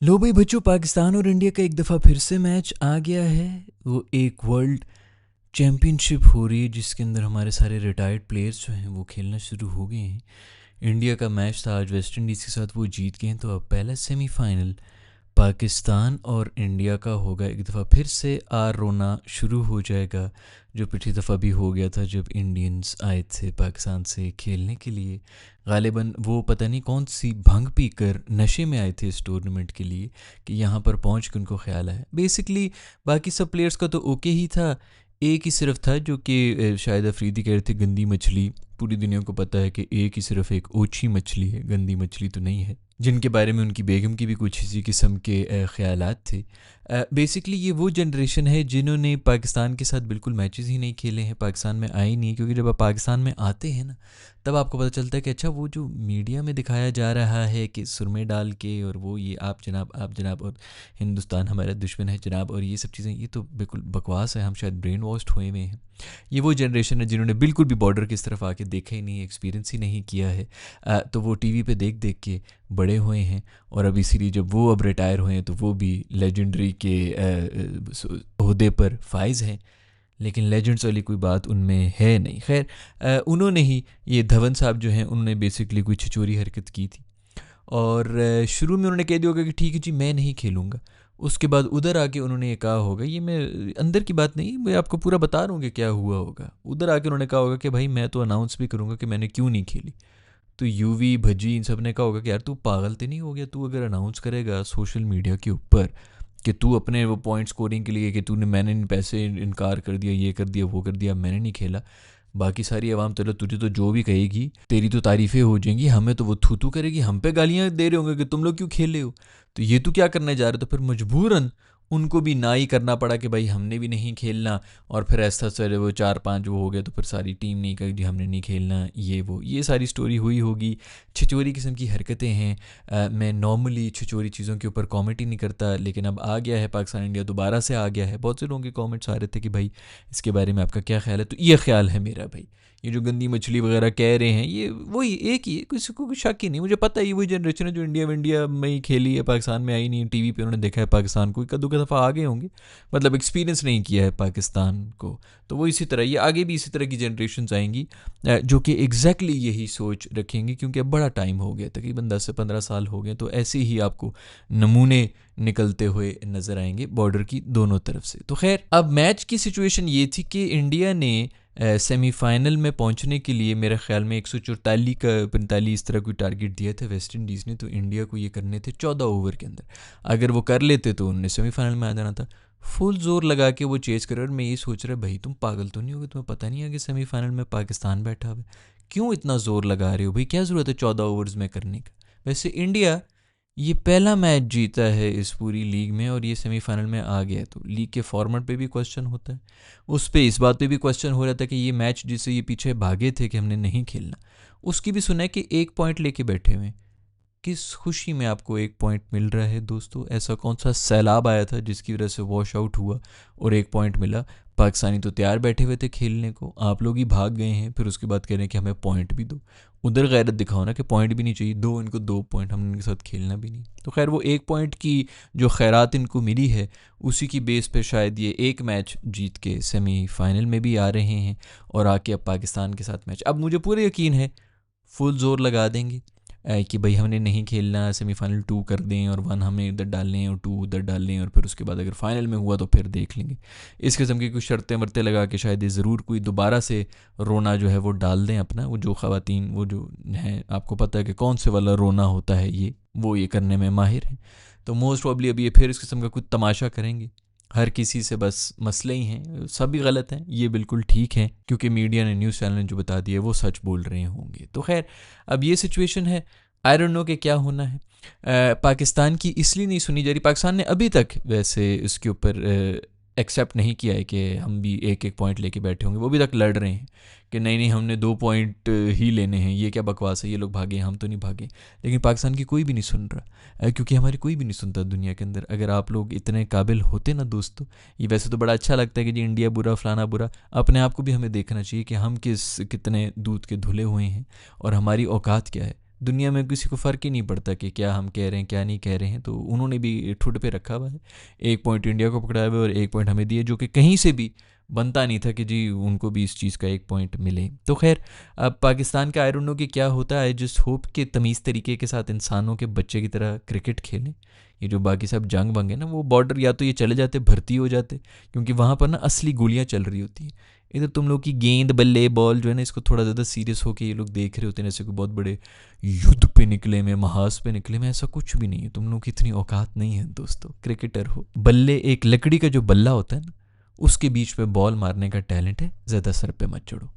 लो भाई बच्चों, पाकिस्तान और इंडिया का एक दफ़ा फिर से मैच आ गया है। वो एक वर्ल्ड चैम्पियनशिप हो रही है जिसके अंदर हमारे सारे रिटायर्ड प्लेयर्स जो हैं वो खेलना शुरू हो गए हैं। इंडिया का मैच था आज वेस्ट इंडीज़ के साथ, वो जीत गए हैं। तो अब पहला सेमीफाइनल पाकिस्तान और इंडिया का होगा। एक दफ़ा फिर से आर रोना शुरू हो जाएगा, जो पिछली दफ़ा भी हो गया था जब इंडियंस आए थे पाकिस्तान से खेलने के लिए। गालिबन वो पता नहीं कौन सी भंग पीकर नशे में आए थे इस टूर्नामेंट के लिए कि यहाँ पर पहुँच के उनको ख्याल आया। बेसिकली बाकी सब प्लेयर्स का तो ओके ही था, एक ही सिर्फ था जो कि शायद अफरीदी कह रहे थे गंदी मछली। पूरी दुनिया को पता है कि एक ही सिर्फ एक ओछी मछली है, गंदी मछली तो नहीं है, जिनके बारे में उनकी बेगम की भी कुछ इसी किस्म के ख्यालात थे। बेसिकली ये वो जनरेशन है जिन्होंने पाकिस्तान के साथ बिल्कुल मैचेस ही नहीं खेले हैं, पाकिस्तान में आए नहीं, क्योंकि जब आप पाकिस्तान में आते हैं ना तब आपको पता चलता है कि अच्छा वो जो मीडिया में दिखाया जा रहा है कि सुरमे डाल के और वो ये आप जनाब और हिंदुस्तान हमारा दुश्मन है जनाब और ये सब चीज़ें, ये तो बिल्कुल बकवास है। हम शायद ब्रेन वॉश्ड हुए हुए हैं। ये वो जनरेशन है जिन्होंने बिल्कुल भी बॉर्डर की तरफ आके देखा ही नहीं, एक्सपीरियंस ही नहीं किया है। तो वो टीवी पे देख देख के बड़े हुए हैं। और अब इसीलिए जब वो अब रिटायर हुए हैं तो वो भी लेजेंडरी के ओहदे पर फाइज हैं, लेकिन लेजेंड्स वाली कोई बात उनमें है नहीं। खैर उन्होंने ही, ये धवन साहब जो हैं, उन्होंने बेसिकली कोई छिचोरी हरकत की थी और शुरू में उन्होंने कह दिया होगा कि ठीक है जी मैं नहीं खेलूँगा। उसके बाद उधर आके उन्होंने ये कहा होगा, ये मैं अंदर की बात नहीं, मैं आपको पूरा बता रहा हूँ कि क्या हुआ होगा। उधर आके उन्होंने कहा होगा कि भाई मैं तो अनाउंस भी करूँगा कि मैंने क्यों नहीं खेली। तो यूवी भज्जी इन सब ने कहा होगा कि यार तू पागल तो नहीं हो गया, तू अगर अनाउंस करेगा सोशल मीडिया के ऊपर कि तू अपने वो पॉइंट स्कोरिंग के लिए कि तूने मैंने इन पैसे इनकार कर दिया, ये कर दिया, वो कर दिया, मैंने नहीं खेला, बाकी सारी आवाम चलो तुझे तो जो भी कहेगी तेरी तो तारीफ़ें हो जाएंगी, हमें तो वो थू थू करेगी, हम पे गालियाँ दे रहे होंगे कि तुम लोग क्यों खेले हो, तो ये तू क्या करने जा रहे हो। तो फिर मजबूरन उनको भी ना ही करना पड़ा कि भाई हमने भी नहीं खेलना। और फिर ऐसा सर वो 4-5 वो हो गए तो फिर सारी टीम नहीं कही जी हमने नहीं खेलना, ये सारी स्टोरी हुई होगी। छिचोरी किस्म की हरकतें हैं। मैं नॉर्मली छिचोरी चीज़ों के ऊपर कॉमेंट ही नहीं करता, लेकिन अब आ गया है पाकिस्तान इंडिया दोबारा से आ गया है। बहुत से लोगों के कॉमेंट्स आ रहे थे कि भाई इसके बारे में आपका क्या ख्याल है। तो ये ख्याल है मेरा भाई, ये जो गंदी मछली वगैरह कह रहे हैं ये वही एक ही है, किसी को कोई शक ही नहीं। मुझे पता है ये वही जनरेशन है जो इंडिया में ही खेली है, पाकिस्तान में आई नहीं। टीवी पे उन्होंने देखा है पाकिस्तान को, कदों का दफ़ा आ गए होंगे, मतलब एक्सपीरियंस नहीं किया है पाकिस्तान को। तो वो इसी तरह, ये आगे भी इसी तरह की जनरेशन आएंगी जो कि एग्जैक्टली यही सोच रखेंगी, क्योंकि अब बड़ा टाइम हो गया, तकरीबन 10 से 15 साल हो गए। तो ऐसे ही आपको नमूने निकलते हुए नज़र आएंगे बॉर्डर की दोनों तरफ से। तो खैर अब मैच की सिचुएशन ये थी कि इंडिया ने सेमीफाइनल में पहुंचने के लिए मेरे ख्याल में 144 का 45 इस तरह कोई टारगेट दिया था वेस्ट इंडीज़ ने। तो इंडिया को ये करने थे 14 ओवर के अंदर, अगर वो कर लेते तो उन्हें सेमीफाइनल में आ जाना था। फुल जोर लगा के वो चेज करे। और मैं ये सोच रहा भाई तुम पागल तो नहीं होगे, तुम्हें पता नहीं है कि सेमीफाइनल में पाकिस्तान बैठा हुआ है, क्यों इतना ज़ोर लगा रहे हो भाई, क्या ज़रूरत है 14 ओवर्स में करने का। वैसे इंडिया ये पहला मैच जीता है इस पूरी लीग में और ये सेमीफाइनल में आ गया है। तो लीग के फॉर्मेट पे भी क्वेश्चन होता है, उस पे इस बात पे भी क्वेश्चन हो रहा था कि ये मैच जिससे ये पीछे भागे थे कि हमने नहीं खेलना, उसकी भी सुना है कि 1 पॉइंट लेके बैठे हुए। किस खुशी में आपको 1 पॉइंट मिल रहा है दोस्तों? ऐसा कौन सा सैलाब आया था जिसकी वजह से वॉश आउट हुआ और 1 पॉइंट मिला? पाकिस्तानी तो तैयार बैठे हुए थे खेलने को, आप लोग ही भाग गए हैं। फिर उसके बाद कह रहे हैं कि हमें पॉइंट भी दो। उधर गैरत दिखाओ ना कि पॉइंट भी नहीं चाहिए, दो इनको 2 पॉइंट, हमने इनके साथ खेलना भी नहीं। तो खैर वो 1 पॉइंट की जो खैरात इनको मिली है उसी की बेस पे शायद ये एक मैच जीत के सेमीफाइनल में भी आ रहे हैं और आके अब पाकिस्तान के साथ मैच, अब मुझे पूरा यकीन है फुल जोर लगा देंगे कि भाई हमने नहीं खेलना, सेमीफाइनल 2 कर दें और 1 हमें इधर डाल लें और 2 उधर डाल लें, और फिर उसके बाद अगर फाइनल में हुआ तो फिर देख लेंगे। इस किस्म की कुछ शर्तें वर्तें लगा के शायद ये ज़रूर कोई दोबारा से रोना जो है वो डाल दें अपना। वो जो ख़वातीन वो जो हैं, आपको पता है कि कौन से वाला रोना होता है, वो ये करने में माहिर हैं। तो मोस्ट प्रॉब्ली अब ये फिर इस किस्म का कुछ तमाशा करेंगे। हर किसी से बस मसले ही हैं, सभी गलत हैं, ये बिल्कुल ठीक है, क्योंकि मीडिया ने, न्यूज़ चैनल ने जो बता दिया वो सच बोल रहे होंगे। तो खैर अब ये सिचुएशन है, आई डोंट नो कि क्या होना है। पाकिस्तान की इसलिए नहीं सुनी जा रही, पाकिस्तान ने अभी तक वैसे इसके ऊपर एक्सेप्ट नहीं किया है कि हम भी 1-1 पॉइंट लेके बैठे होंगे। वो अभी तक लड़ रहे हैं कि नहीं नहीं हमने 2 पॉइंट ही लेने हैं, ये क्या बकवास है, ये लोग भागे हम तो नहीं भागे। लेकिन पाकिस्तान की कोई भी नहीं सुन रहा, क्योंकि हमारी कोई भी नहीं सुनता दुनिया के अंदर। अगर आप लोग इतने काबिल होते ना दोस्तों, ये वैसे तो बड़ा अच्छा लगता है कि जी इंडिया बुरा फलाना बुरा, अपने आप को भी हमें देखना चाहिए कि हम कितने दूध के धुले हुए हैं और हमारी औकात क्या है। दुनिया में किसी को फ़र्क ही नहीं पड़ता कि क्या हम कह रहे हैं क्या नहीं कह रहे हैं। तो उन्होंने भी ठुड पे रखा हुआ है, 1 पॉइंट इंडिया को पकड़ाया हुआ है और 1 पॉइंट हमें दिए, जो कि कहीं से भी बनता नहीं था कि जी उनको भी इस चीज़ का 1 पॉइंट मिले। तो खैर अब पाकिस्तान का आई डोंट नो कि क्या होता है, जिस होप के तमीज़ तरीके के साथ इंसानों के बच्चे की तरह क्रिकेट खेलें। ये जो बाकी सब जंग बंग है ना, वो बॉर्डर या तो ये चले जाते, भर्ती हो जाते, क्योंकि वहाँ पर ना असली गोलियाँ चल रही होती हैं। इधर तुम लोग की गेंद बल्ले बॉल जो है ना, इसको थोड़ा ज़्यादा सीरियस होकर ये लोग देख रहे होते हैं जैसे कोई बहुत बड़े युद्ध पे निकले में, महाज पे निकले में। ऐसा कुछ भी नहीं है, तुम लोग की इतनी औकात नहीं है दोस्तों। क्रिकेटर हो, बल्ले एक लकड़ी का जो बल्ला होता है ना, उसके बीच पे बॉल मारने का टैलेंट है, ज़्यादा सर पे मत चढ़ो।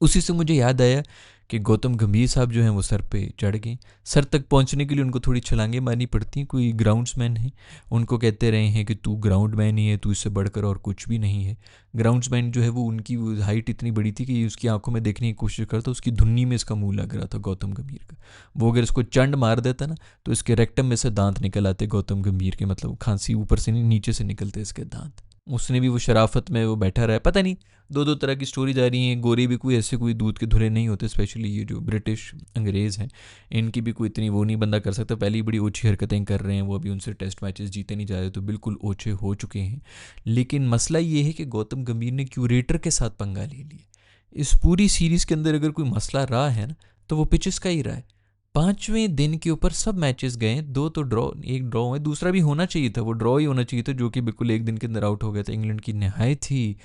उसी से मुझे याद आया कि गौतम गंभीर साहब जो हैं वो सर पे चढ़ गए। सर तक पहुंचने के लिए उनको थोड़ी छलांगे मारनी पड़ती हैं। कोई ग्राउंड्समैन है, उनको कहते रहे हैं कि तू ग्राउंडमैन ही है, तू इससे बढ़कर और कुछ भी नहीं है। ग्राउंड्समैन जो है वो, उनकी हाइट इतनी बड़ी थी कि उसकी आंखों में देखने की कोशिश करता, उसकी धुन्नी में इसका मुंह लग रहा था गौतम गंभीर का। वो अगर इसको चंड मार देता ना, तो इसके रेक्टम में से दांत निकल आते गौतम गंभीर के, मतलब खांसी ऊपर से नहीं नीचे से निकलते इसके दांत। उसने भी वो शराफत में वो बैठा रहा है। पता नहीं, दो दो तरह की स्टोरी जा रही हैं। गोरे भी कोई ऐसे कोई दूध के धुले नहीं होते, स्पेशली ये जो ब्रिटिश अंग्रेज़ हैं, इनकी भी कोई इतनी वो नहीं बंदा कर सकता। पहले ही बड़ी ओछी हरकतें कर रहे हैं वो, अभी उनसे टेस्ट मैचेस जीते नहीं जा रहे, तो बिल्कुल ओछे हो चुके हैं। लेकिन मसला ये है कि गौतम गंभीर ने क्यूरेटर के साथ पंगा ले लिया। इस पूरी सीरीज़ के अंदर अगर कोई मसला रहा है ना, तो वो पिचेस का ही रहा है। 5वें दिन के ऊपर सब मैचेस गए, 2 तो ड्रॉ, 1 ड्रॉ है, दूसरा भी होना चाहिए था, वो ड्रॉ ही होना चाहिए था, जो कि बिल्कुल एक दिन के अंदर आउट हो गया था। इंग्लैंड की नहायत ही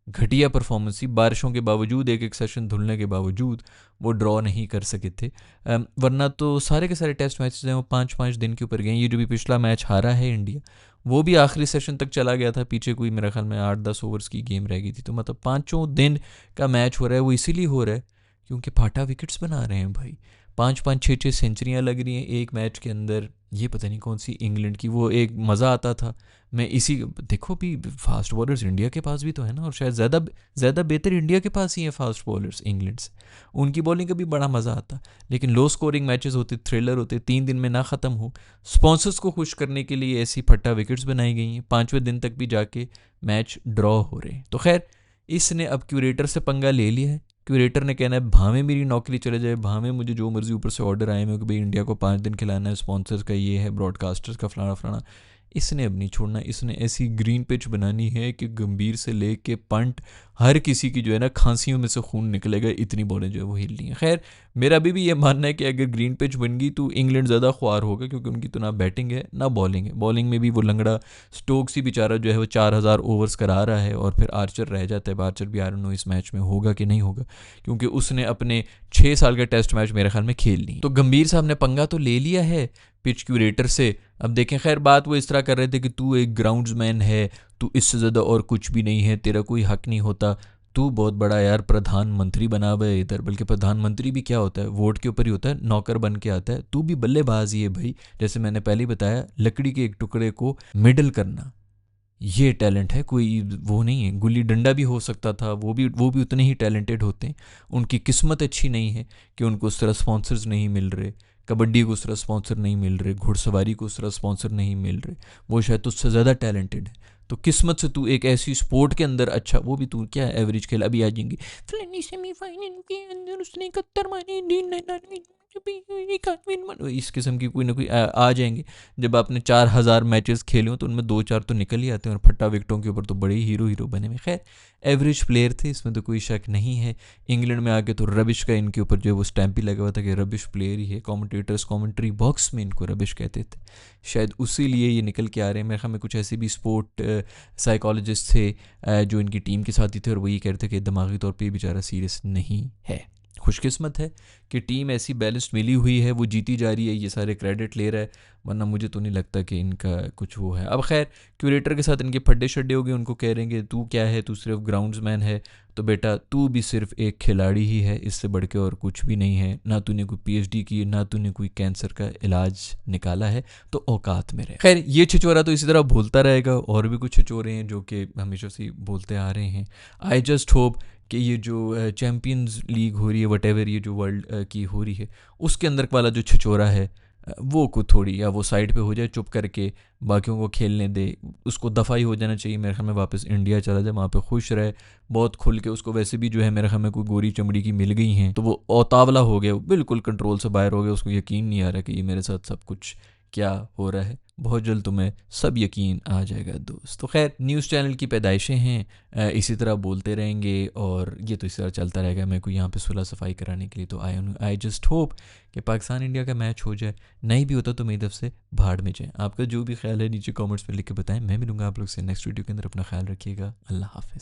घटिया परफॉर्मेंस थी, बारिशों के बावजूद, एक सेशन धुलने के बावजूद वो ड्रॉ नहीं कर सके थे। वरना तो सारे के सारे टेस्ट मैचेस हैं वो 5-5 दिन के ऊपर गए। ये जो भी पिछला मैच हारा है इंडिया, वो भी आखिरी सेशन तक चला गया था, पीछे कोई मेरे ख्याल में 8-10 ओवर्स की गेम रह गई थी। तो मतलब 5 दिन का मैच हो रहा है, वो इसीलिए हो रहा है क्योंकि फाटा विकेट्स बना रहे हैं भाई। 5-5 6-6 सेंचुरियाँ लग रही हैं एक मैच के अंदर। ये पता नहीं कौन सी इंग्लैंड की, वो एक मज़ा आता था। मैं इसी, देखो भी फास्ट बॉलर्स इंडिया के पास भी तो है ना, और शायद ज़्यादा बेहतर इंडिया के पास ही है फास्ट बॉलर्स इंग्लैंड से। उनकी बॉलिंग का भी बड़ा मज़ा आता, लेकिन लो स्कोरिंग मैचेस होते, थ्रिलर होते, 3 दिन में ना ख़त्म हो। स्पॉन्सर्स को खुश करने के लिए ऐसी फट्टा विकेट्स बनाई गई हैं, 5वें दिन तक भी जाके मैच ड्रॉ हो रहे हैं। तो खैर, इसने अब क्यूरेटर से पंगा ले लिया है। क्यूरेटर ने कहना है भावें मेरी नौकरी चले जाए, भावें मुझे जो मर्जी ऊपर से ऑर्डर आए में कि भाई इंडिया को 5 दिन खिलाना है, स्पॉन्सर्स का ये है, ब्रॉडकास्टर्स का फलाना फलाना। इसने अब नहीं छोड़ना। इसने ऐसी ग्रीन पिच बनानी है कि गंभीर से ले के पंट हर किसी की जो है ना खांसियों में से खून निकलेगा, इतनी बॉलें जो है वो हिलनी है। खैर, मेरा भी ये मानना है कि अगर ग्रीन पिच बन गई तो इंग्लैंड ज़्यादा ख्वार होगा, क्योंकि उनकी तो ना बैटिंग है ना बॉलिंग है। बॉलिंग में भी वो लंगड़ा स्टोक्स ही बेचारा जो है वो 4000 ओवर्स करा रहा है, और फिर आर्चर रह जाता है। आर्चर भी आई डोंट नो इस मैच में होगा कि नहीं होगा, क्योंकि उसने अपने 6 साल का टेस्ट मैच मेरे ख्याल में खेल ली। तो गंभीर साहब ने पंगा तो ले लिया है पिच क्यूरेटर से। अब देखें, खैर बात वो इस तरह कर रहे थे कि तू एक ग्राउंड्समैन है, तू इससे ज़्यादा और कुछ भी नहीं है, तेरा कोई हक नहीं होता, तू बहुत बड़ा यार प्रधानमंत्री बना हुआ है इधर। बल्कि प्रधानमंत्री भी क्या होता है, वोट के ऊपर ही होता है, नौकर बन के आता है। तू भी बल्लेबाज ही है भाई। जैसे मैंने पहले ही बताया, लकड़ी के एक टुकड़े को मिडल करना, ये टैलेंट है, कोई वो नहीं है। गुल्ली डंडा भी हो सकता था, वो भी उतने ही टैलेंटेड होते हैं। उनकी किस्मत अच्छी नहीं है कि उनको उस तरह स्पॉन्सर्स नहीं मिल रहे, कबड्डी को उस तरह स्पॉन्सर नहीं मिल रहे, घुड़सवारी को उस तरह स्पॉन्सर नहीं मिल रहे। वो शायद तुझसे ज़्यादा टैलेंटेड है। तो किस्मत से तू एक ऐसी स्पोर्ट के अंदर अच्छा, वो भी तू क्या एवरेज खेला। अभी आ जाएंगे फलानी सेमीफाइनल के अंदर उसने 71 मारे, इस किस्म की कोई ना कोई आ जाएंगे। जब आपने 4000 मैचेस खेले हो तो उनमें 2-4 तो निकल ही आते हैं, और फट्टा विकेटों के ऊपर तो बड़े ही हीरो बने हुए। खैर, एवरेज प्लेयर थे, इसमें तो कोई शक नहीं है। इंग्लैंड में आके तो रबिश का इनके ऊपर जो है वो स्टैंप ही लगा हुआ था कि रबिश प्लेयर ही है। कमेंटेटर्स कमेंट्री बॉक्स में इनको रबिश कहते थे, शायद उसी लिए ये निकल के आ रहे हैं। मेरे ख्याल में कुछ ऐसे भी स्पोर्ट साइकोलॉजिस्ट थे जो इनकी टीम के साथ ही थे, और वो ये कहते थे कि दिमागी तौर पर बेचारा सीरियस नहीं है। खुशकिस्मत है कि टीम ऐसी बैलेंस्ड मिली हुई है, वो जीती जा रही है, ये सारे क्रेडिट ले रहा है, वरना मुझे तो नहीं लगता कि इनका कुछ वो है। अब खैर, क्यूरेटर के साथ इनके फड्डे शड्डे हो गए। उनको कह रहे हैं कि तू क्या है, तू सिर्फ ग्राउंड्समैन है, तो बेटा तू भी सिर्फ एक खिलाड़ी ही है, इससे बढ़ के और कुछ भी नहीं है। ना तूने कोई PhD की, ना तूने कोई कैंसर का इलाज निकाला है, तो औकात में रहे। खैर, ये छिचोरा तो इसी तरह बोलता रहेगा, और भी कुछ छिचोरे हैं जो कि हमेशा से बोलते आ रहे हैं। आई जस्ट होप कि ये जो चैम्पियंस लीग हो रही है, वट एवर ये जो वर्ल्ड की हो रही है, उसके अंदर वाला जो छिचोरा है वो को थोड़ी, या वो साइड पे हो जाए चुप करके, बाकियों को खेलने दे, उसको दफ़ाई हो जाना चाहिए मेरे ख्याल में, वापस इंडिया चला जाए, वहाँ पे खुश रहे बहुत खुल के। उसको वैसे भी जो है मेरे ख्याल में कोई गोरी चमड़ी की मिल गई हैं, तो वो औतावला हो गया, वो बिल्कुल कंट्रोल से बाहर हो गया, उसको यकीन नहीं आ रहा कि ये मेरे साथ सब कुछ क्या हो रहा है। बहुत जल्द तुम्हें सब यकीन आ जाएगा दोस्त। तो खैर, न्यूज़ चैनल की पैदाइशें हैं, इसी तरह बोलते रहेंगे और ये तो इस तरह चलता रहेगा। मैं कोई यहाँ पे सुलह सफाई कराने के लिए तो आई जस्ट होप कि पाकिस्तान इंडिया का मैच हो जाए। नहीं भी होता तो मेरी तरफ से भाड़ में जाए। आपका जो भी ख्याल है नीचे कमेंट्स में लिख के बताएं। मैं मिलूंगा आप लोग से नेक्स्ट वीडियो के अंदर। अपना ख्याल रखिएगा। अल्लाह हाफिज़।